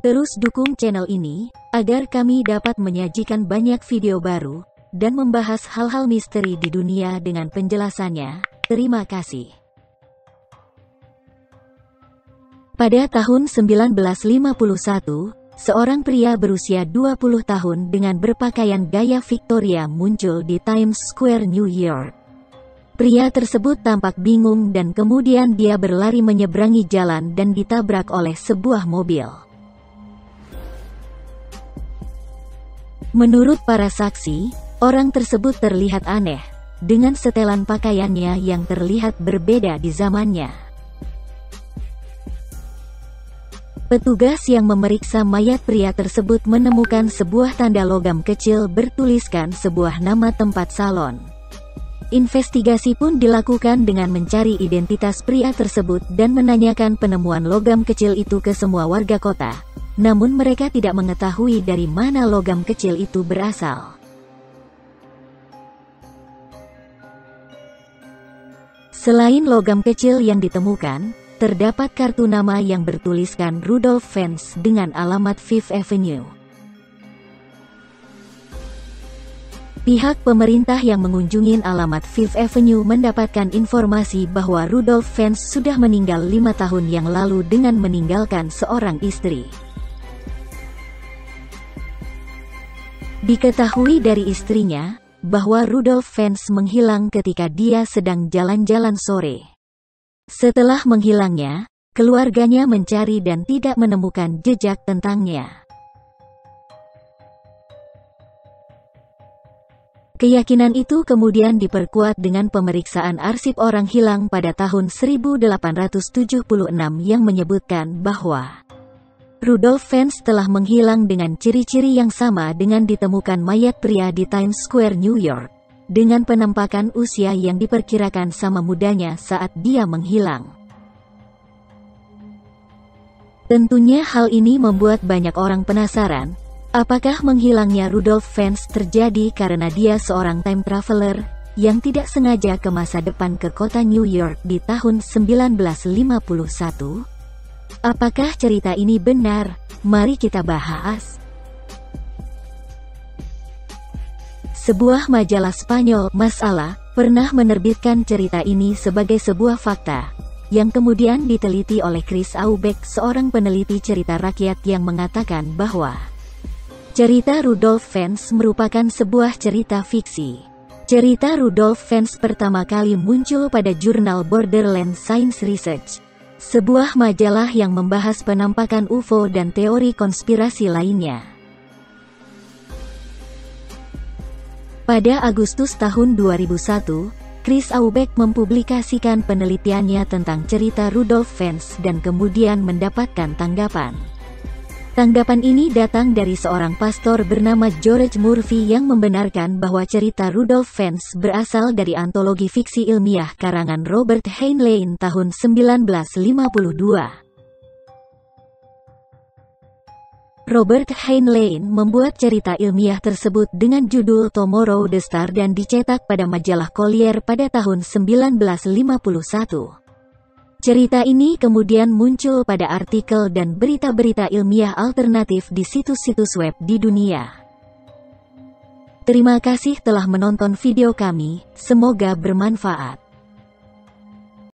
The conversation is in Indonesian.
Terus dukung channel ini, agar kami dapat menyajikan banyak video baru, dan membahas hal-hal misteri di dunia dengan penjelasannya. Terima kasih. Pada tahun 1951, seorang pria berusia 20 tahun dengan berpakaian gaya Victoria muncul di Times Square, New York. Pria tersebut tampak bingung dan kemudian dia berlari menyeberangi jalan dan ditabrak oleh sebuah mobil. Menurut para saksi, orang tersebut terlihat aneh, dengan setelan pakaiannya yang terlihat berbeda di zamannya. Petugas yang memeriksa mayat pria tersebut menemukan sebuah tanda logam kecil bertuliskan sebuah nama tempat salon. Investigasi pun dilakukan dengan mencari identitas pria tersebut dan menanyakan penemuan logam kecil itu ke semua warga kota. Namun mereka tidak mengetahui dari mana logam kecil itu berasal. Selain logam kecil yang ditemukan, terdapat kartu nama yang bertuliskan Rudolph Fence dengan alamat Fifth Avenue. Pihak pemerintah yang mengunjungi alamat Fifth Avenue mendapatkan informasi bahwa Rudolph Fence sudah meninggal 5 tahun yang lalu dengan meninggalkan seorang istri. Diketahui dari istrinya, bahwa Rudolph Fence menghilang ketika dia sedang jalan-jalan sore. Setelah menghilangnya, keluarganya mencari dan tidak menemukan jejak tentangnya. Keyakinan itu kemudian diperkuat dengan pemeriksaan arsip orang hilang pada tahun 1876 yang menyebutkan bahwa Rudolph Fence telah menghilang dengan ciri-ciri yang sama dengan ditemukan mayat pria di Times Square, New York, dengan penampakan usia yang diperkirakan sama mudanya saat dia menghilang. Tentunya hal ini membuat banyak orang penasaran, apakah menghilangnya Rudolph Fence terjadi karena dia seorang time traveler, yang tidak sengaja ke masa depan ke kota New York di tahun 1951? Apakah cerita ini benar? Mari kita bahas. Sebuah majalah Spanyol, Masalah, pernah menerbitkan cerita ini sebagai sebuah fakta, yang kemudian diteliti oleh Chris Aubeck, seorang peneliti cerita rakyat yang mengatakan bahwa cerita Rudolph Fence merupakan sebuah cerita fiksi. Cerita Rudolph Fence pertama kali muncul pada jurnal Borderland Science Research, sebuah majalah yang membahas penampakan UFO dan teori konspirasi lainnya. Pada Agustus tahun 2001, Chris Aubeck mempublikasikan penelitiannya tentang cerita Rudolph Fence dan kemudian mendapatkan tanggapan. Tanggapan ini datang dari seorang pastor bernama George Murphy yang membenarkan bahwa cerita Rudolph Fence berasal dari antologi fiksi ilmiah karangan Robert Heinlein tahun 1952. Robert Heinlein membuat cerita ilmiah tersebut dengan judul Tomorrow the Star dan dicetak pada majalah Collier pada tahun 1951. Cerita ini kemudian muncul pada artikel dan berita-berita ilmiah alternatif di situs-situs web di dunia. Terima kasih telah menonton video kami, semoga bermanfaat.